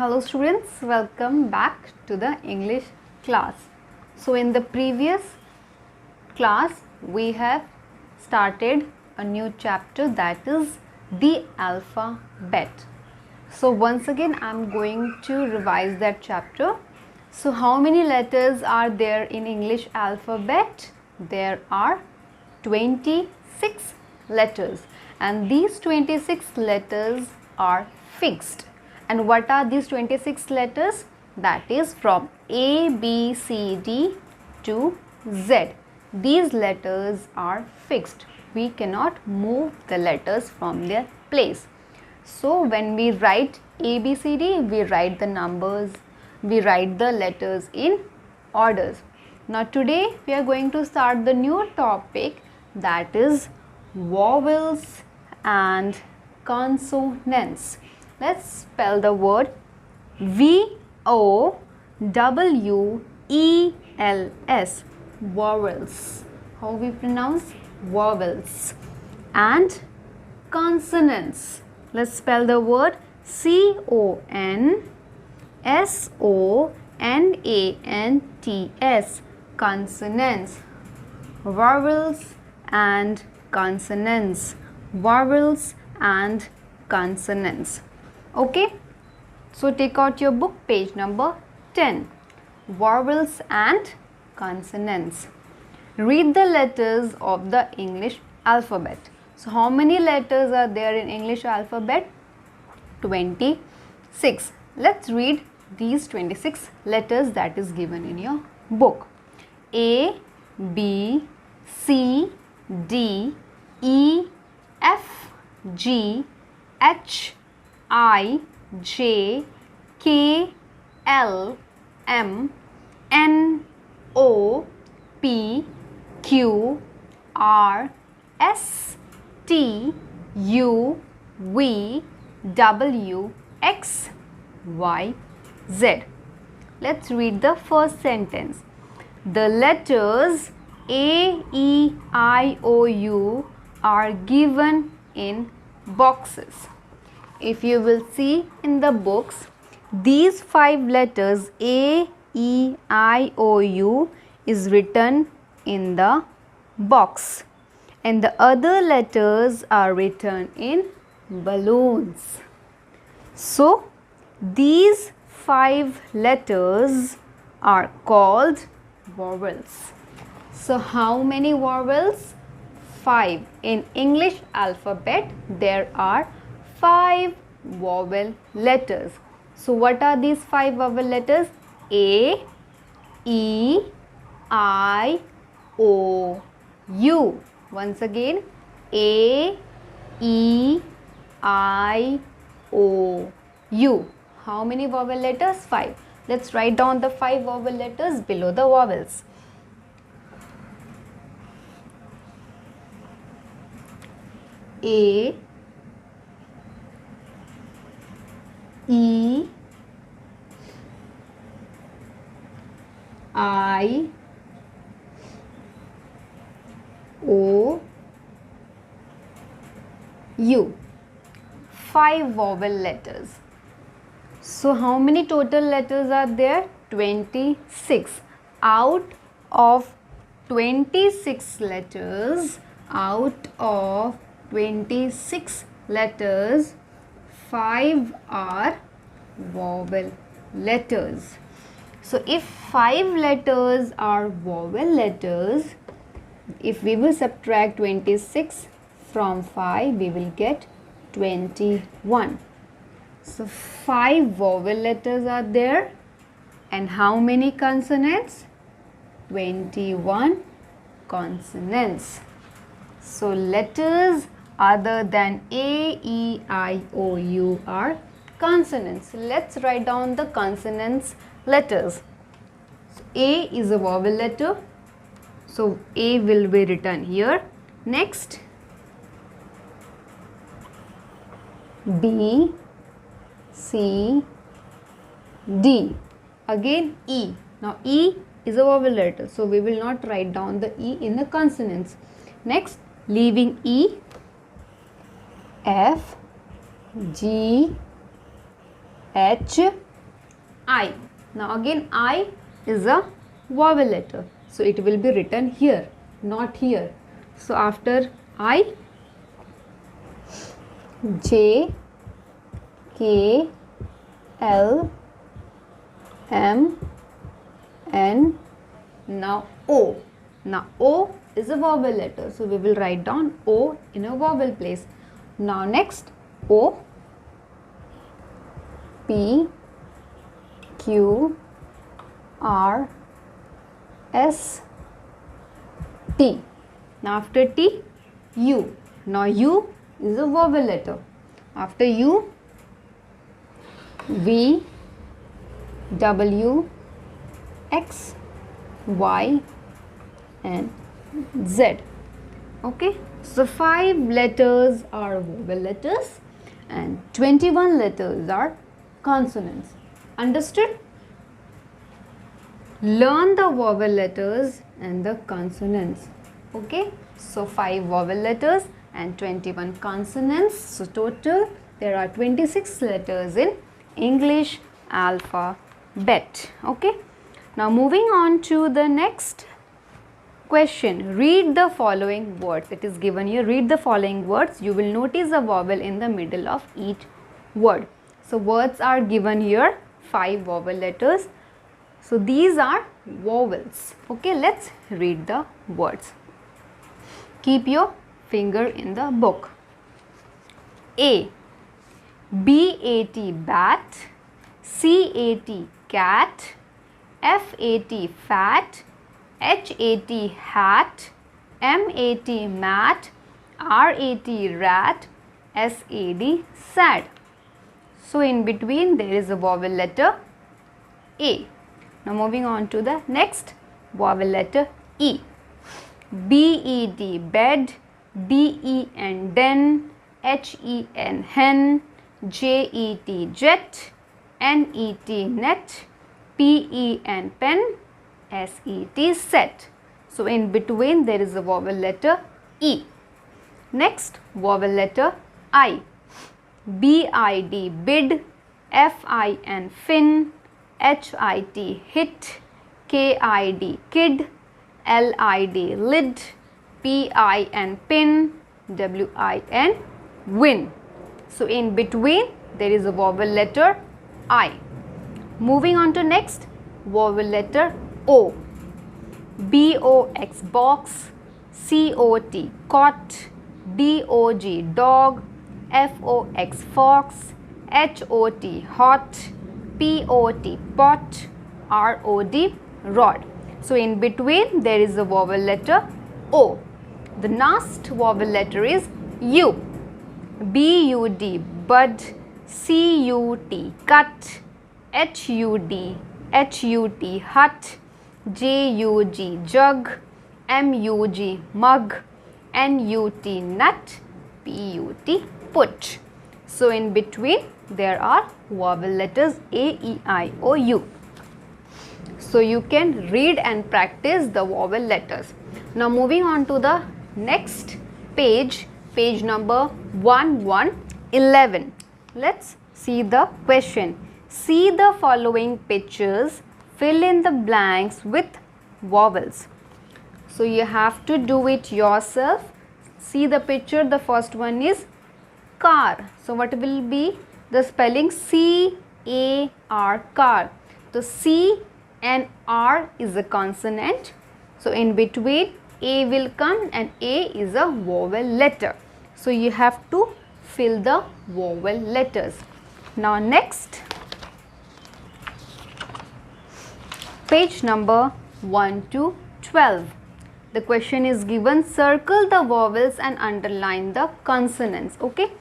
Hello students, welcome back to the English class. So in the previous class we have started a new chapter, that is the alphabet. So once again I am going to revise that chapter. So how many letters are there in English alphabet? There are 26 letters, and these 26 letters are fixed. And what are these 26 letters? That is from A, B, C, D to Z. These letters are fixed. We cannot move the letters from their place. So when we write A, B, C, D, we write the numbers, we write the letters in orders. Now today we are going to start the new topic, that is vowels and consonants. Let's spell the word V-O-W-E-L-S, vowels. How we pronounce vowels? And consonants. Let's spell the word C-O-N-S-O-N-A-N-T-S, consonants. Vowels and consonants. Vowels and consonants. Okay, so take out your book, page number 10. Vowels and consonants. Read the letters of the English alphabet. So how many letters are there in English alphabet? 26. Let's read these 26 letters that is given in your book. A, B, C, D, E, F, G, H, I, J, K, L, M, N, O, P, Q, R, S, T, U, V, W, X, Y, Z. Let's read the first sentence. The letters A, E, I, O, U are given in boxes. If you will see in the books, these 5 letters A, E, I, O, U is written in the box, and the other letters are written in balloons. So these 5 letters are called vowels. So how many vowels? 5. In English alphabet there are 5 vowel letters. So what are these 5 vowel letters? A, E, I, O, U. Once again, A, E, I, O, U. How many vowel letters? 5. Let's write down the 5 vowel letters below the vowels. A, E, I, O, U. 5 vowel letters. So how many total letters are there? 26. Out of 26 letters, 5 are vowel letters. So if 5 letters are vowel letters, if we will subtract 26 from 5, we will get 21. So 5 vowel letters are there, and how many consonants? 21 consonants. So letters other than A, E, I, O, U are consonants. Let's write down the consonants letters. So A is a vowel letter, so A will be written here. Next, B, C, D. Again E. Now E is a vowel letter, so we will not write down the E in the consonants. Next, leaving E, F, G, H, I. Now again I is a vowel letter. So it will be written here, not here. So after I, J, K, L, M, N, now O. Now O is a vowel letter. So we will write down O in a vowel place. Now next O, P, Q, R, S, T. Now after T, U. Now U is a vowel letter. After U, V, W, X, Y and Z. Okay, so 5 letters are vowel letters and 21 letters are consonants. Understood? Learn the vowel letters and the consonants. Okay, so 5 vowel letters and 21 consonants. So total there are 26 letters in English alphabet. Okay, now moving on to the next question. Read the following words. It is given here. Read the following words. You will notice a vowel in the middle of each word. So words are given here, 5 vowel letters. So these are vowels. Okay, let's read the words. Keep your finger in the book. A, B-A-T, bat, C-A-T, cat, F-A-T, fat, H-A-T, hat, M-A-T, mat, R-A-T, rat, S-A-D, sad. So in between there is a vowel letter A. Now moving on to the next vowel letter E. B-E-D, bed, D-E-N, den, H-E-N, hen, J-E-T, jet, N-E-T, net, P-E-N, pen, S-E-T, set. So in between there is a vowel letter E. Next vowel letter I. B-I-D, bid, F-I-N, fin, H-I-T, hit, K-I-D, kid, L-I-D, lid, P-I-N, pin, W-I-N, win. So in between there is a vowel letter I. Moving on to next vowel letter O. B-O-X, box, C-O-T, cot, D-O-G, dog, F-O-X, fox, H-O-T, hot, P-O-T, pot, R-O-D, rod. So in between there is a vowel letter O. The last vowel letter is U. B-U-D, bud, C-U-T, cut, H-U-D, H-U-T, hut, J-U-G, jug, M-U-G, mug, N-U-T, nut, P-U-T, put. So in between there are vowel letters A, E, I, O, U. So you can read and practice the vowel letters. Now moving on to the next page, page number 1111. Let's see the question. See the following pictures, fill in the blanks with vowels. So you have to do it yourself. See the picture, the first one is car. So what will be the spelling? C-A-R, car. So C and R is a consonant. So in between A will come and A is a vowel letter. So you have to fill the vowel letters. Now next, page number 1 to 12. The question is given, circle the vowels and underline the consonants. Okay.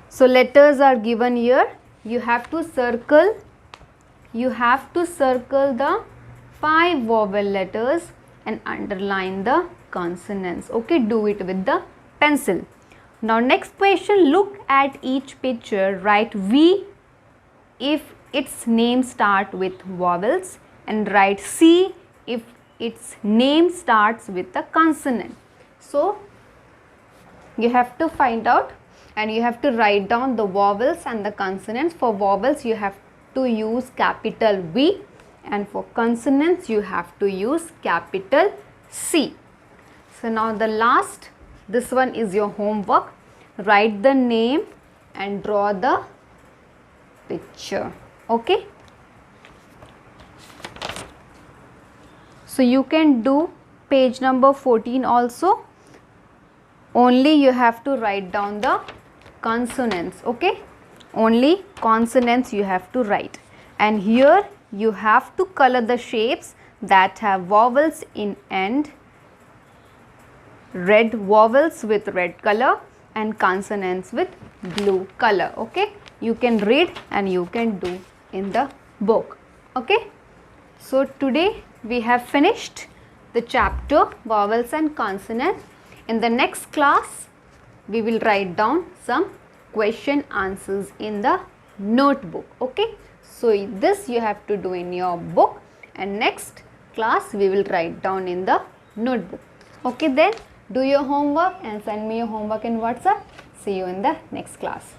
So letters are given here. You have to circle the 5 vowel letters and underline the consonants. Okay, do it with the pencil. Now next question, look at each picture, write V if its name start with vowels and write C if its name starts with a consonant. So you have to find out and you have to write down the vowels and the consonants. For vowels you have to use capital V, and for consonants you have to use capital C. So now the last, this one is your homework. Write the name and draw the picture. Okay. So you can do page number 14 also. Only you have to write down the consonants. Okay. Only consonants you have to write. And here you have to color the shapes that have vowels in end. Red vowels with red color and consonants with blue color. Okay. You can read and you can do in the book. Okay. So today we have finished the chapter vowels and consonants. In the next class we will write down some question answers in the notebook. Okay. So this you have to do in your book, and next class we will write down in the notebook. Okay, then do your homework and send me your homework in WhatsApp. See you in the next class.